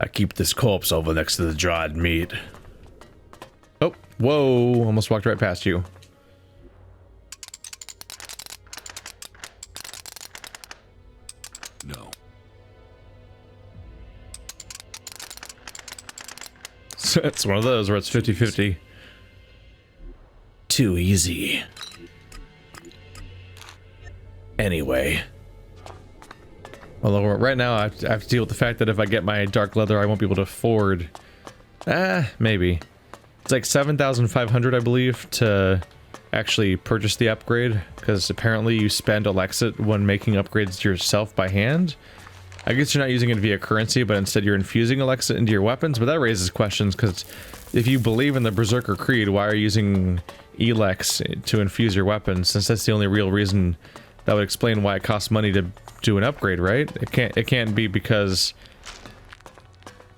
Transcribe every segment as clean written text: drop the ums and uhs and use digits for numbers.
keep this corpse over next to the dried meat. Oh, whoa, almost walked right past you. No. So it's one of those where it's 50-50. Too easy. Anyway. Although right now I have to deal with the fact that if I get my dark leather, I won't be able to afford... maybe. It's like 7,500, I believe, to actually purchase the upgrade, because apparently you spend Elexit when making upgrades yourself by hand. I guess you're not using it via currency, but instead you're infusing Elexit into your weapons, but that raises questions, because if you believe in the Berserker Creed, why are you using ELEX to infuse your weapons, since that's the only real reason that would explain why it costs money to do an upgrade, right? It can't be because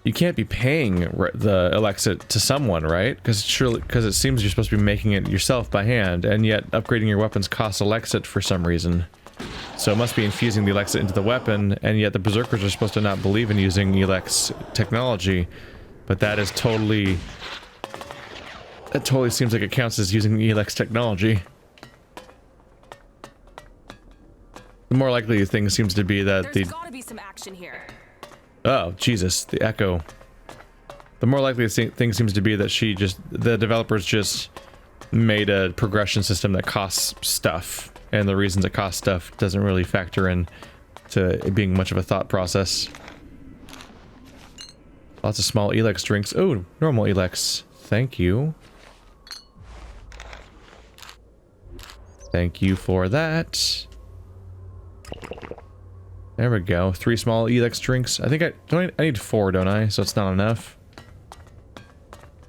you can't be paying the Elexit to someone, right? Because it seems you're supposed to be making it yourself by hand, and yet upgrading your weapons costs Elexit for some reason. So it must be infusing the Elexit into the weapon, and yet the Berserkers are supposed to not believe in using ELEX technology. But that is totally... That totally seems like it counts as using ELEX technology. The more likely thing seems to be that There's gotta be some action here. Oh, Jesus, the echo. The more likely thing seems to be that the developers just made a progression system that costs stuff, and the reasons it costs stuff doesn't really factor in to it being much of a thought process. Lots of small ELEX drinks. Oh, normal ELEX. Thank you. Thank you for that. There we go. 3 small ELEX drinks. I think I need 4, don't I? So it's not enough.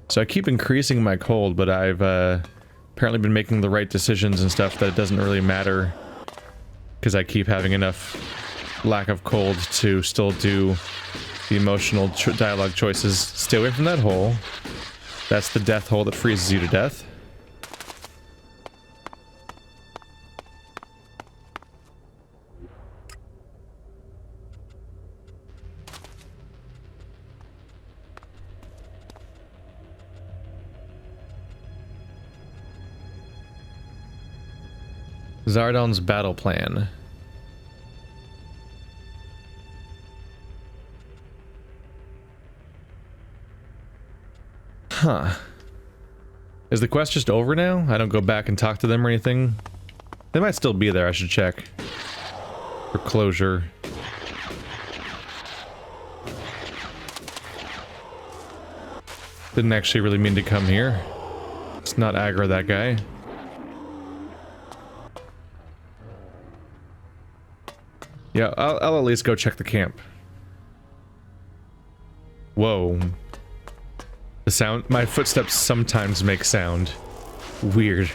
So I keep increasing my cold, but I've apparently been making the right decisions and stuff that it doesn't really matter, because I keep having enough lack of cold to still do the emotional dialogue choices. Stay away from that hole. That's the death hole that freezes you to death. Zardon's battle plan. Huh. Is the quest just over now? I don't go back and talk to them or anything? They might still be there, I should check. For closure. Didn't actually really mean to come here. Let's not aggro that guy. Yeah, I'll at least go check the camp. Whoa. The sound, my footsteps sometimes make sound. Weird.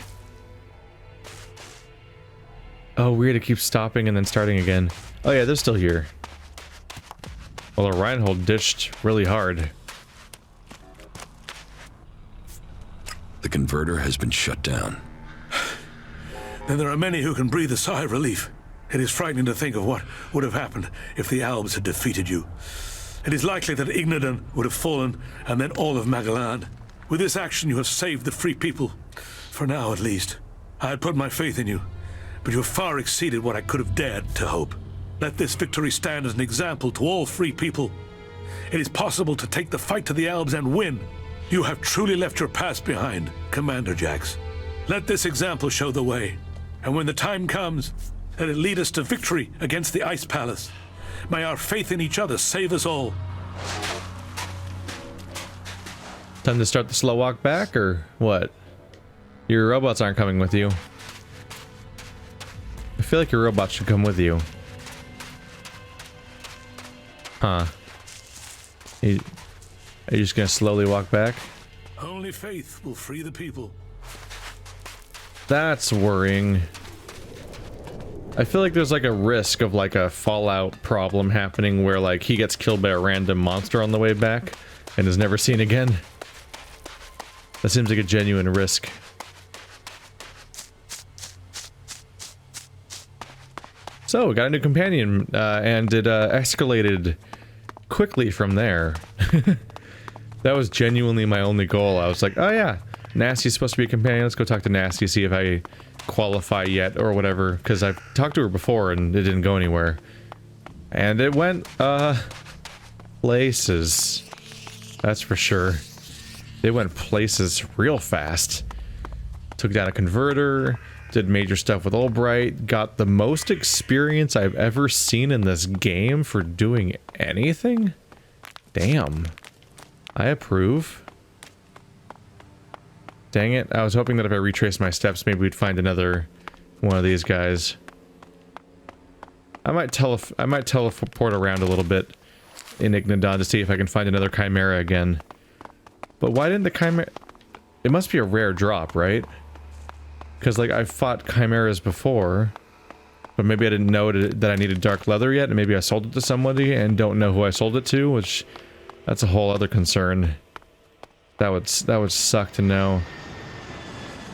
Oh, weird, it keeps stopping and then starting again. Oh yeah, they're still here. Well, the Reinhold dished really hard. The converter has been shut down. Then there are many who can breathe a sigh of relief. It is frightening to think of what would have happened if the Albs had defeated you. It is likely that Ignadan would have fallen, and then all of Magalan. With this action, you have saved the free people. For now, at least. I had put my faith in you, but you have far exceeded what I could have dared to hope. Let this victory stand as an example to all free people. It is possible to take the fight to the Albs and win. You have truly left your past behind, Commander Jax. Let this example show the way, and when the time comes, let it lead us to victory against the Ice Palace. May our faith in each other save us all. Time to start the slow walk back, or what? Your robots aren't coming with you. I feel like your robots should come with you. Huh. Are you just gonna slowly walk back? Only faith will free the people. That's worrying. I feel like there's like a risk of like a Fallout problem happening where like he gets killed by a random monster on the way back and is never seen again. That seems like a genuine risk. So we got a new companion and it escalated quickly from there. That was genuinely my only goal. I was like, oh yeah, Nasty's supposed to be a companion. Let's go talk to Nasty, see if I qualify yet or whatever. Because I've talked to her before and it didn't go anywhere. And it went, places. That's for sure. It went places real fast. Took down a converter, did major stuff with Albright, got the most experience I've ever seen in this game for doing anything? Damn. I approve. Dang it, I was hoping that if I retraced my steps, maybe we'd find another one of these guys. I might teleport around a little bit in Ignadon to see if I can find another Chimera again. But why didn't the Chimera... It must be a rare drop, right? Because, like, I've fought Chimeras before, but maybe I didn't know that I needed dark leather yet, and maybe I sold it to somebody and don't know who I sold it to, which... That's a whole other concern. That would suck to know.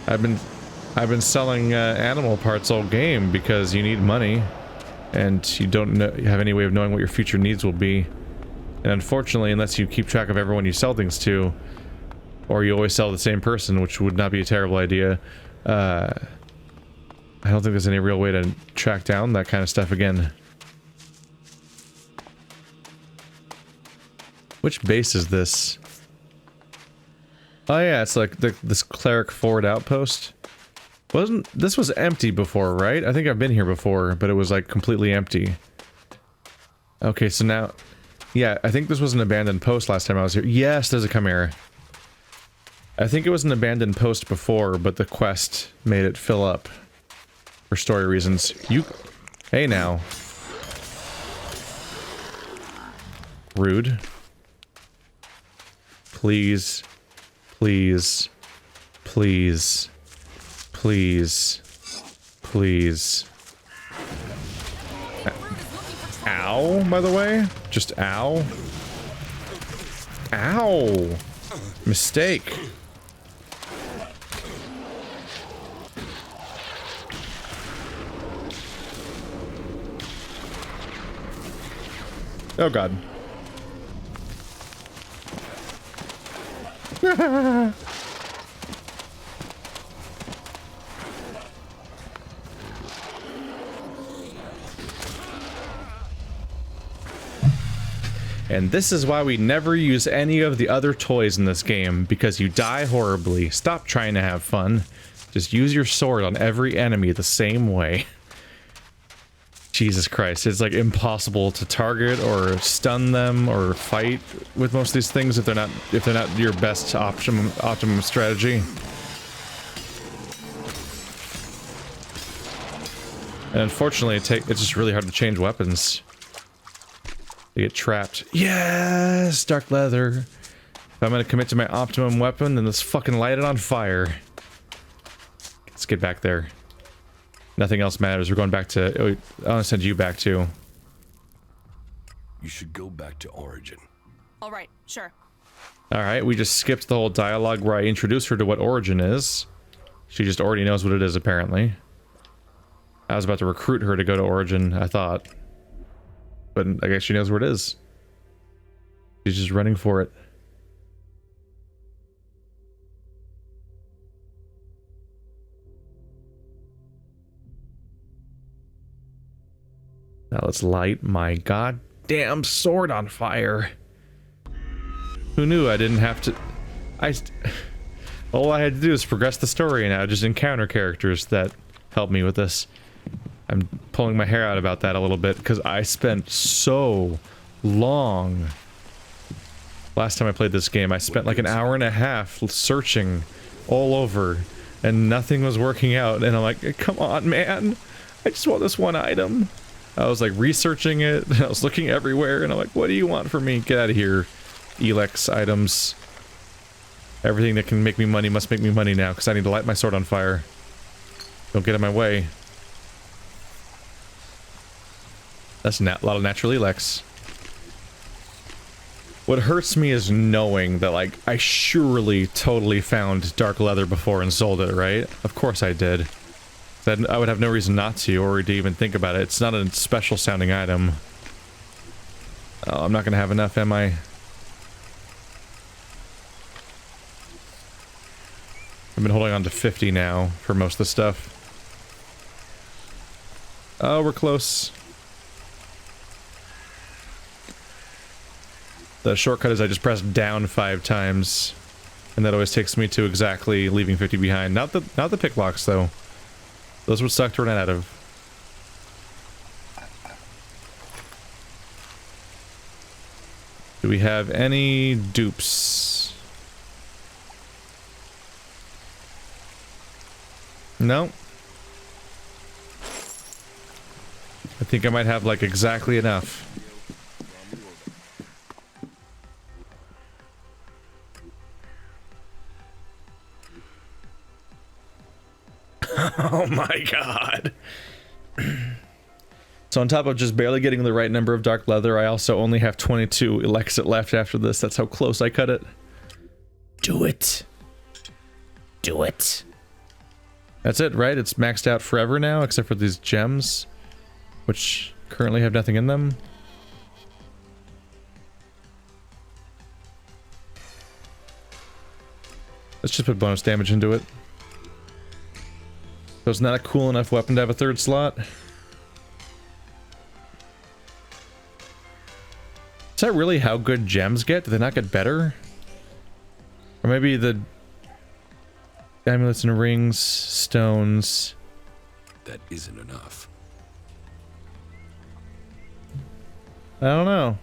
I've been selling animal parts all game because you need money, and you don't have any way of knowing what your future needs will be. And unfortunately, unless you keep track of everyone you sell things to, or you always sell the same person, which would not be a terrible idea, I don't think there's any real way to track down that kind of stuff again. Which base is this? Oh yeah, it's like this Cleric Forward outpost. This was empty before, right? I think I've been here before, but it was like completely empty. Okay, so now... Yeah, I think this was an abandoned post last time I was here. Yes, there's a Chimera. I think it was an abandoned post before, but the quest made it fill up. For story reasons. Hey now. Rude. Please. Please. Please. Please. Please. Ow, by the way? Just ow. Ow! Mistake. Oh god. And this is why we never use any of the other toys in this game, because you die horribly. Stop trying to have fun. Just use your sword on every enemy the same way. Jesus Christ, it's like impossible to target or stun them or fight with most of these things if they're not your best optimum strategy. And unfortunately, it's just really hard to change weapons. They get trapped. Yes, dark leather. If I'm gonna commit to my optimum weapon, then let's fucking light it on fire. Let's get back there. Nothing else matters. We're going back to... Oh, I want to send you back too. You should go back to Origin. All right, sure. Alright, we just skipped the whole dialogue where I introduced her to what Origin is. She just already knows what it is, apparently. I was about to recruit her to go to Origin, I thought. But I guess she knows where it is. She's just running for it. Now let's light my goddamn sword on fire. Who knew I didn't have to... All I had to do is progress the story and I just encounter characters that help me with this. I'm pulling my hair out about that a little bit because I spent so long. Last time I played this game, I spent like an hour and a half searching all over and nothing was working out. And I'm like, come on, man. I just want this one item. I was like researching it, and I was looking everywhere, and I'm like, what do you want from me? Get out of here. ELEX items. Everything that can make me money must make me money now, because I need to light my sword on fire. Don't get in my way. That's a lot of natural ELEX. What hurts me is knowing that, like, I surely totally found dark leather before and sold it, right? Of course I did. That I would have no reason not to, or to even think about it. It's not a special sounding item. Oh, I'm not gonna have enough, am I? I've been holding on to 50 now for most of the stuff. Oh, we're close. The shortcut is I just press down 5 times, and that always takes me to exactly leaving 50 behind. Not the pick locks though. Those would suck to run out of. Do we have any dupes? No. I think I might have like exactly enough. Oh my god. So on top of just barely getting the right number of dark leather, I also only have 22 Elexit left after this. That's how close I cut it. Do it. Do it. That's it, right? It's maxed out forever now, except for these gems, which currently have nothing in them. Let's just put bonus damage into it. So it's not a cool enough weapon to have a 3rd slot. Is that really how good gems get? Do they not get better? Or maybe the amulets and rings, stones. That isn't enough. I don't know.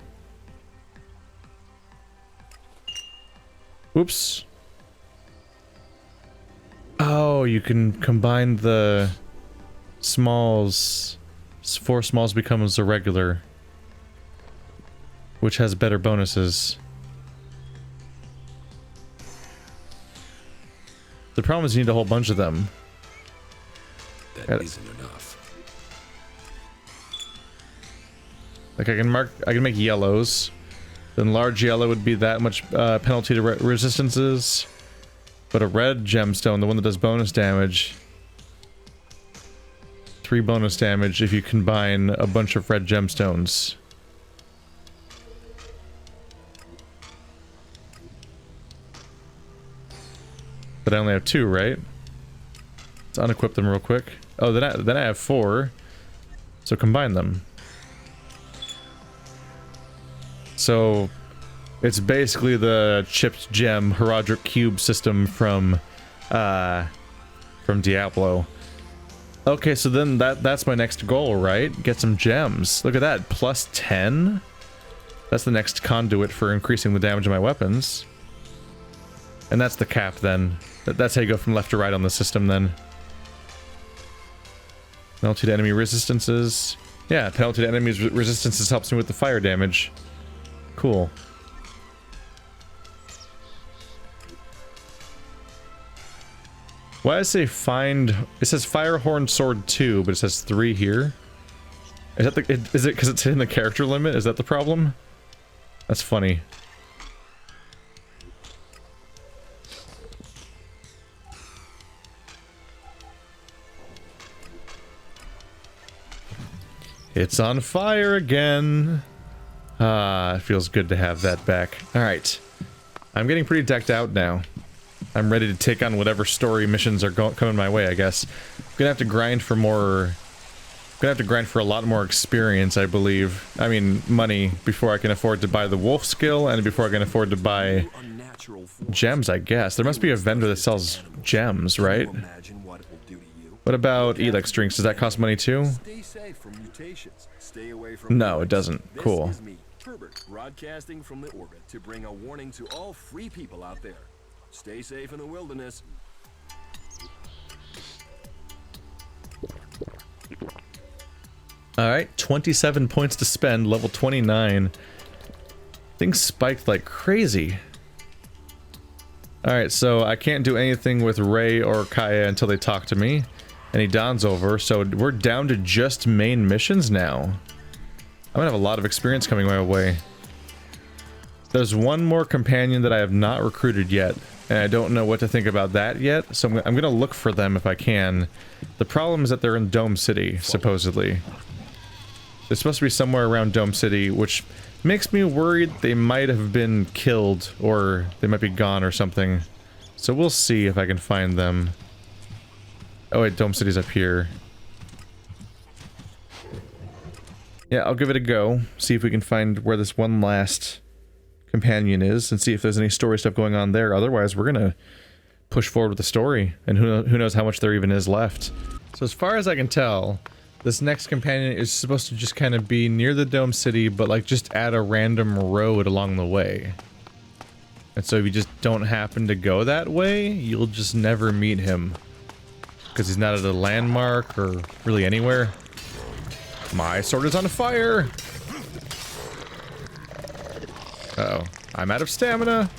Whoops. Oh, you can combine the smalls. 4 smalls becomes a regular, which has better bonuses. The problem is you need a whole bunch of them. That isn't enough. Like I can make yellows. Then large yellow would be that much penalty to resistances. But a red gemstone, the one that does bonus damage, 3 bonus damage if you combine a bunch of red gemstones. But I only have 2, right? Let's unequip them real quick. Oh, then I have 4. So combine them. So it's basically the chipped gem Herodric cube system from Diablo. Okay, so then that's my next goal, right? Get some gems. Look at that, plus 10. That's the next conduit for increasing the damage of my weapons. And that's the cap then. That's how you go from left to right on the system then. Penalty to enemy resistances. Yeah, penalty to enemies resistances helps me with the fire damage. Cool. Why does it say find? It says Firehorn Sword 2, but it says 3 here. Is that is it because it's in the character limit? Is that the problem? That's funny. It's on fire again. Ah, it feels good to have that back. Alright. I'm getting pretty decked out now. I'm ready to take on whatever story missions are coming my way, I guess. I'm gonna have to grind for more... I'm gonna have to grind for a lot more experience, I believe. I mean, money, before I can afford to buy the wolf skill, and before I can afford to buy gems, I guess. There must be a vendor that sells gems, right? What about ELEX drinks? Does that cost money too? No, it doesn't. Cool. Broadcasting from the orbit to bring a warning to all free people out there. Stay safe in the wilderness. Alright, 27 points to spend, level 29. Things spiked like crazy. Alright, so I can't do anything with Ray or Kaya until they talk to me. And he dawns over, so we're down to just main missions now. I'm gonna have a lot of experience coming my way. There's one more companion that I have not recruited yet, and I don't know what to think about that yet, so I'm gonna look for them if I can. The problem is that they're in Dome City, supposedly. They're supposed to be somewhere around Dome City, which Makes me worried they might have been killed, or they might be gone or something. So we'll see if I can find them. Oh wait, Dome City's up here. Yeah, I'll give it a go. See if we can find where this one last companion is, and see if there's any story stuff going on there. Otherwise, we're gonna push forward with the story, and who knows how much there even is left. So as far as I can tell, this next companion is supposed to just kind of be near the Dome City, but like just at a random road along the way. And so if you just don't happen to go that way, you'll just never meet him. Because he's not at a landmark or really anywhere. My sword is on fire! Uh-oh. I'm out of stamina!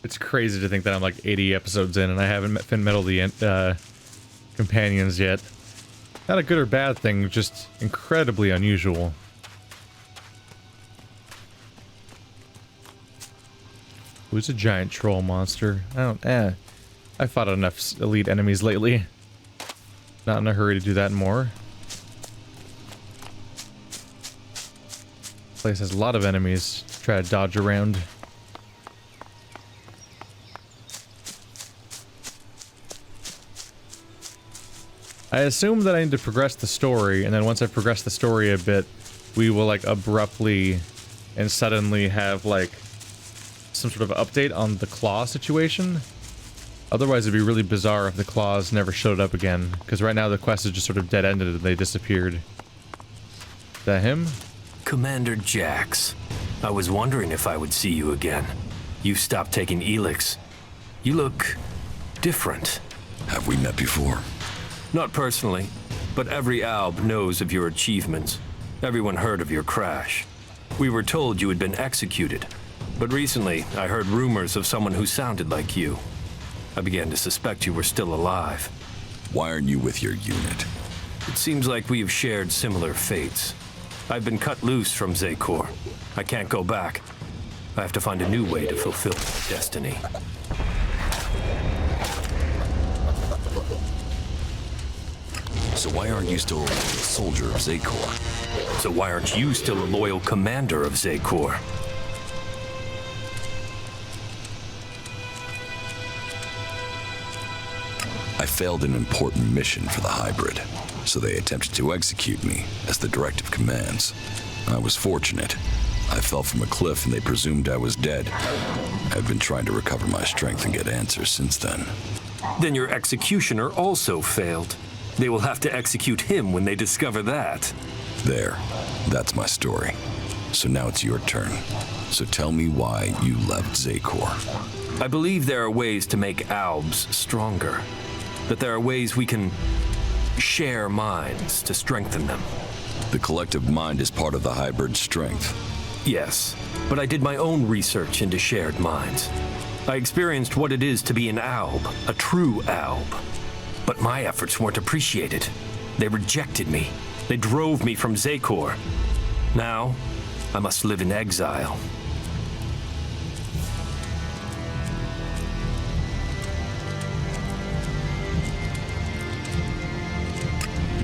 It's crazy to think that I'm like 80 episodes in and I haven't meddled the companions yet. Not a good or bad thing, just incredibly unusual. Who's a giant troll monster? I fought enough elite enemies lately. Not in a hurry to do that more. This place has a lot of enemies to try to dodge around. I assume that I need to progress the story, and then once I progress the story a bit, we will like abruptly and suddenly have like some sort of update on the claw situation. Otherwise it'd be really bizarre if the claws never showed up again, because right now the quest is just sort of dead-ended and they disappeared. Is that him? Commander Jax, I was wondering if I would see you again. You stopped taking ELEX. You look different. Have we met before? Not personally, but every alb knows of your achievements. Everyone heard of your crash. We were told you had been executed, but recently I heard rumors of someone who sounded like you. I began to suspect you were still alive. Why aren't you with your unit? It seems like we have shared similar fates. I've been cut loose from Zekor. I can't go back. I have to find a new way to fulfill my destiny. So why aren't you still a soldier of Zekor? So why aren't you still a loyal commander of Zekor? I failed an important mission for the hybrid, so they attempted to execute me, as the directive commands. I was fortunate. I fell from a cliff and they presumed I was dead. I've been trying to recover my strength and get answers since then. Then your executioner also failed. They will have to execute him when they discover that. There. That's my story. So now it's your turn. So tell me why you left Zekor. I believe there are ways to make albs stronger. That there are ways we can share minds to strengthen them. The collective mind is part of the hybrid strength. Yes, but I did my own research into shared minds. I experienced what it is to be an alb, a true alb. But my efforts weren't appreciated. They rejected me. They drove me from Zekor. Now, I must live in exile.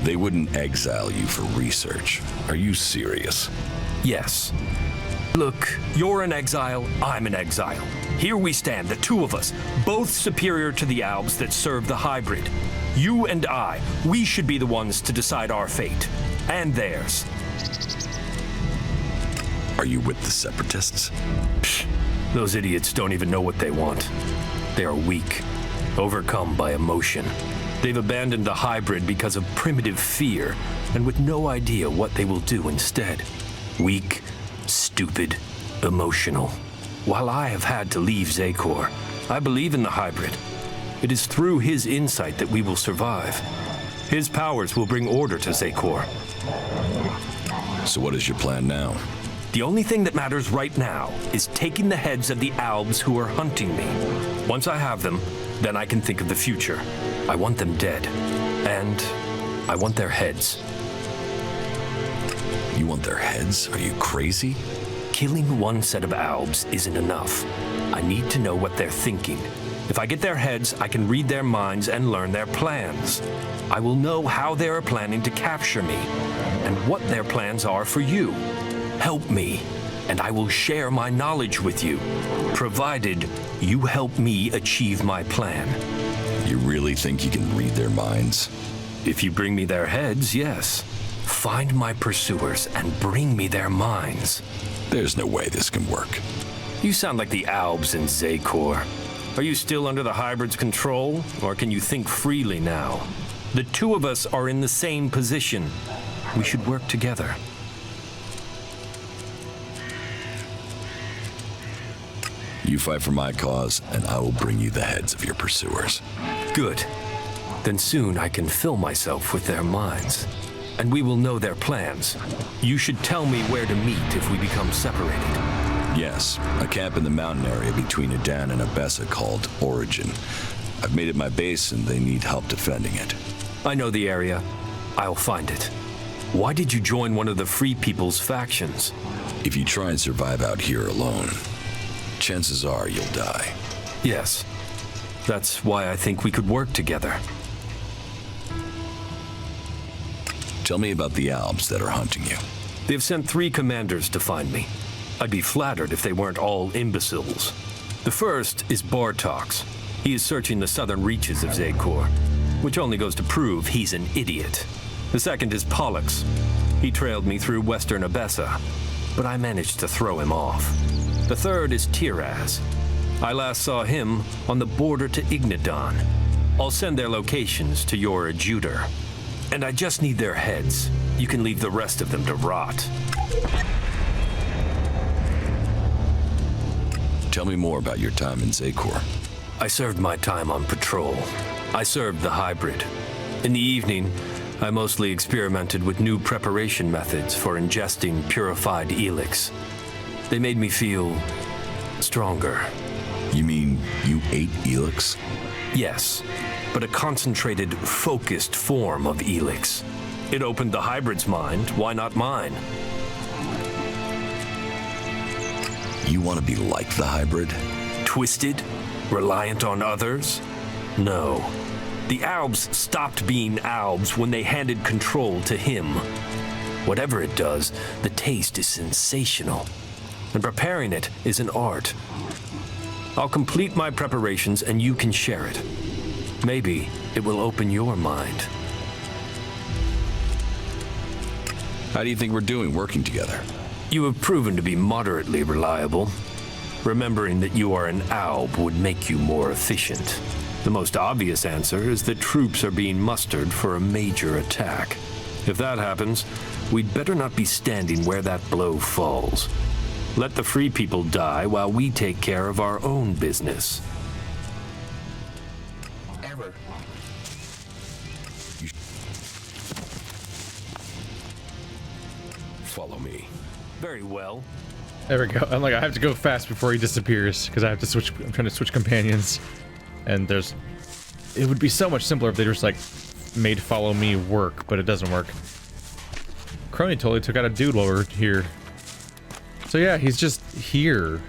They wouldn't exile you for research. Are you serious? Yes. Look, you're in exile, I'm in exile. Here we stand, the two of us, both superior to the albs that serve the hybrid. You and I, we should be the ones to decide our fate. And theirs. Are you with the separatists? Psh, those idiots don't even know what they want. They are weak, overcome by emotion. They've abandoned the hybrid because of primitive fear, and with no idea what they will do instead. Weak, stupid, emotional. While I have had to leave Zekor, I believe in the hybrid. It is through his insight that we will survive. His powers will bring order to Zekor. So what is your plan now? The only thing that matters right now is taking the heads of the albs who are hunting me. Once I have them, then I can think of the future. I want them dead. And I want their heads. You want their heads? Are you crazy? killing one set of albs isn't enough. I need to know what they're thinking. If I get their heads, I can read their minds and learn their plans. I will know how they are planning to capture me, and what their plans are for you. Help me, and I will share my knowledge with you, provided you help me achieve my plan. You really think you can read their minds? If you bring me their heads, yes. Find my pursuers and bring me their minds. There's no way this can work. You sound like the Albs in Zakor. Are you still under the hybrid's control, or can you think freely now? The two of us are in the same position. We should work together. You fight for my cause, and I will bring you the heads of your pursuers. Good. Then soon I can fill myself with their minds, and we will know their plans. You should tell me where to meet if we become separated. Yes, a camp in the mountain area between Adan and Abessa called Origin. I've made it my base, and they need help defending it. I know the area. I'll find it. Why did you join one of the Free People's factions? If you try and survive out here alone, chances are you'll die. Yes. That's why I think we could work together. Tell me about the Albs that are hunting you. They've sent 3 commanders to find me. I'd be flattered if they weren't all imbeciles. The first is Bartox. He is searching the southern reaches of Zakor, which only goes to prove he's an idiot. The second is Pollux. He trailed me through western Abessa, but I managed to throw him off. The third is Tiraz. I last saw him on the border to Ignidan. I'll send their locations to your adjutor. And I just need their heads. You can leave the rest of them to rot. Tell me more about your time in Zakor. I served my time on patrol. I served the hybrid. In the evening, I mostly experimented with new preparation methods for ingesting purified ELEX. They made me feel stronger. You mean you ate ELEX? Yes, but a concentrated, focused form of ELEX. It opened the hybrid's mind, why not mine? You want to be like the hybrid? Twisted? Reliant on others? No. The Albs stopped being Albs when they handed control to him. Whatever it does, the taste is sensational. And preparing it is an art. I'll complete my preparations and you can share it. Maybe it will open your mind. How do you think we're doing working together? You have proven to be moderately reliable. Remembering that you are an Alb would make you more efficient. The most obvious answer is that troops are being mustered for a major attack. If that happens, we'd better not be standing where that blow falls. Let the Free People die while we take care of our own business. Follow me. Very well. There we go. I'm like, I have to go fast before he disappears because I have to switch. I'm trying to switch companions, and it would be so much simpler if they just like made follow me work, but it doesn't work. Crony totally took out a dude while we were here. So yeah, he's just here.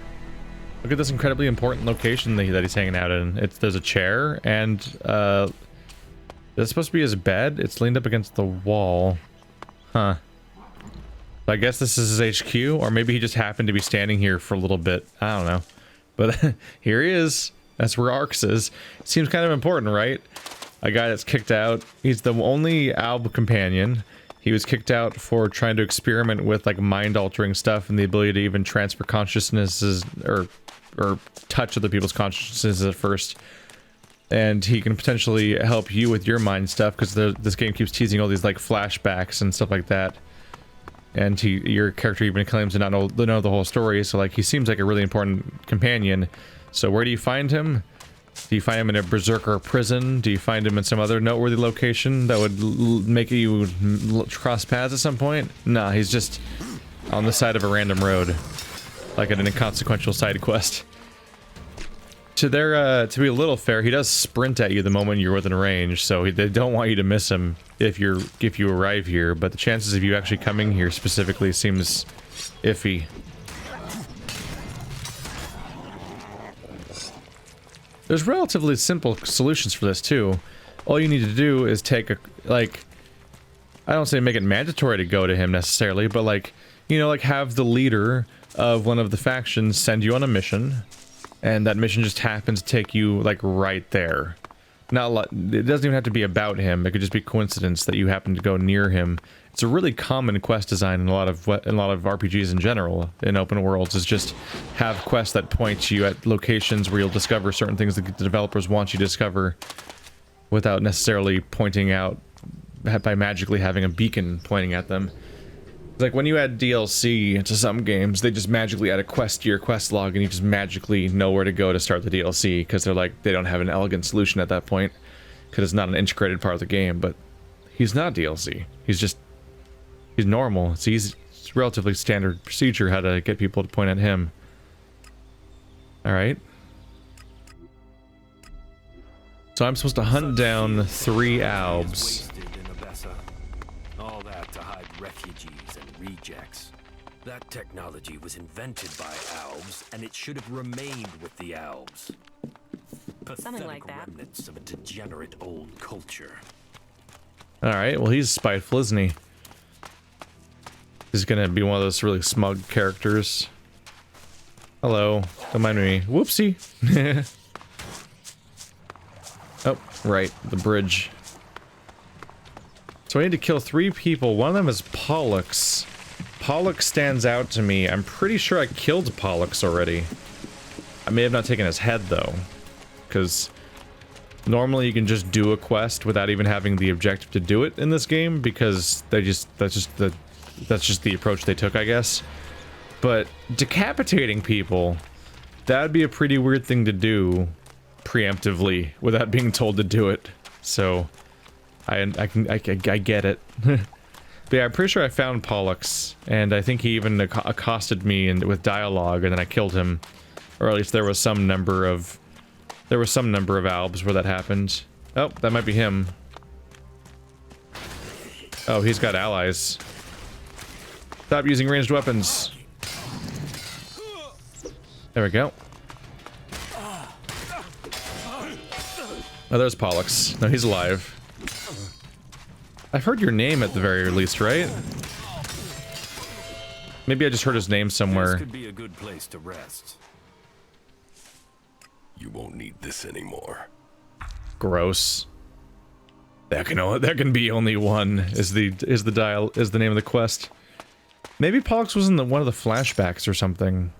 Look at this incredibly important location that he's hanging out in. There's a chair, and this is supposed to be his bed. It's leaned up against the wall. Huh. I guess this is his HQ, or maybe he just happened to be standing here for a little bit. I don't know. But here he is. That's where Arx is. Seems kind of important, right? A guy that's kicked out. He's the only Alb companion. He was kicked out for trying to experiment with like mind-altering stuff and the ability to even transfer consciousnesses or touch other people's consciousnesses at first. And he can potentially help you with your mind stuff because this game keeps teasing all these like flashbacks and stuff like that. And your character even claims to not know the whole story, so like he seems like a really important companion. So where do you find him? Do you find him in a berserker prison? Do you find him in some other noteworthy location that would make you cross paths at some point? Nah, he's just on the side of a random road, like an inconsequential side quest. To be a little fair, he does sprint at you the moment you're within range, so they don't want you to miss him if you arrive here. But the chances of you actually coming here specifically seems iffy. There's relatively simple solutions for this too. All you need to do is take a, like, I don't say make it mandatory to go to him necessarily, but like, you know, like have the leader of one of the factions send you on a mission, and that mission just happens to take you like right there. Not a lot, it doesn't even have to be about him. It could just be coincidence that you happen to go near him. It's a really common quest design in a lot of RPGs in general, in open worlds, is just have quests that point you at locations where you'll discover certain things that the developers want you to discover without necessarily pointing out by magically having a beacon pointing at them. Like when you add DLC to some games, they just magically add a quest to your quest log and you just magically know where to go to start the DLC because they're like, they don't have an elegant solution at that point because it's not an integrated part of the game. But he's not DLC. He's normal. It's relatively standard procedure how to get people to point at him. Alright. So I'm supposed to hunt down 3 albs. All that to hide refugees and rejects. That technology was invented by Albs, and it should have remained with the Albs. Something like that. Remnants of a degenerate old culture. Alright, well he's spiteful, isn't he? He's gonna be one of those really smug characters. Hello, don't mind me. Whoopsie. Oh, right, the bridge. So I need to kill 3 people. One of them is Pollux. Pollux stands out to me. I'm pretty sure I killed Pollux already. I may have not taken his head though, because normally you can just do a quest without even having the objective to do it in this game, because that's just the approach they took, I guess. But decapitating people, that'd be a pretty weird thing to do preemptively without being told to do it. So I get it. But yeah, I'm pretty sure I found Pollux, and I think he even accosted me with dialogue, and then I killed him. Or at least there was some number of albs where that happened. Oh, that might be him. Oh, he's got allies. Stop using ranged weapons. There we go. Oh, there's Pollux. No, he's alive. I've heard your name at the very least, right? Maybe I just heard his name somewhere. This could be a good place to rest. You won't need this anymore. Gross. There can be only one. Is the name of the quest? Maybe Pollux was in one of the flashbacks or something.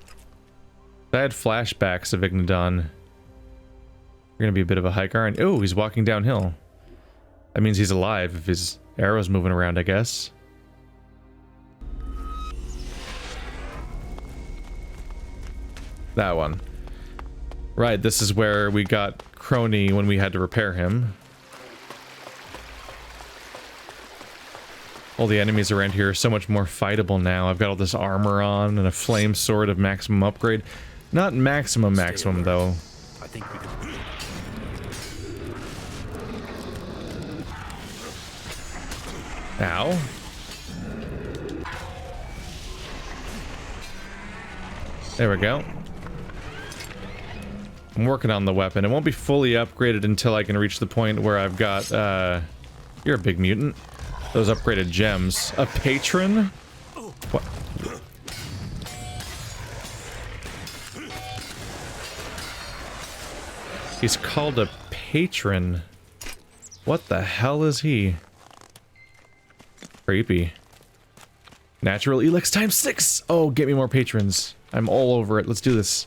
I had flashbacks of Ignodon. You're gonna be a bit of a hiker, and oh, he's walking downhill. That means he's alive if his arrow's moving around, I guess. That one. Right, this is where we got Crony when we had to repair him. All the enemies around here are so much more fightable now. I've got all this armor on and a flame sword of maximum upgrade. Not maximum though. I think we can... Ow. There we go. I'm working on the weapon. It won't be fully upgraded until I can reach the point where I've got, you're a big mutant. Those upgraded gems. A patron? What? He's called a patron. What the hell is he? Creepy. Natural ELEX ×6! Oh, get me more patrons. I'm all over it. Let's do this.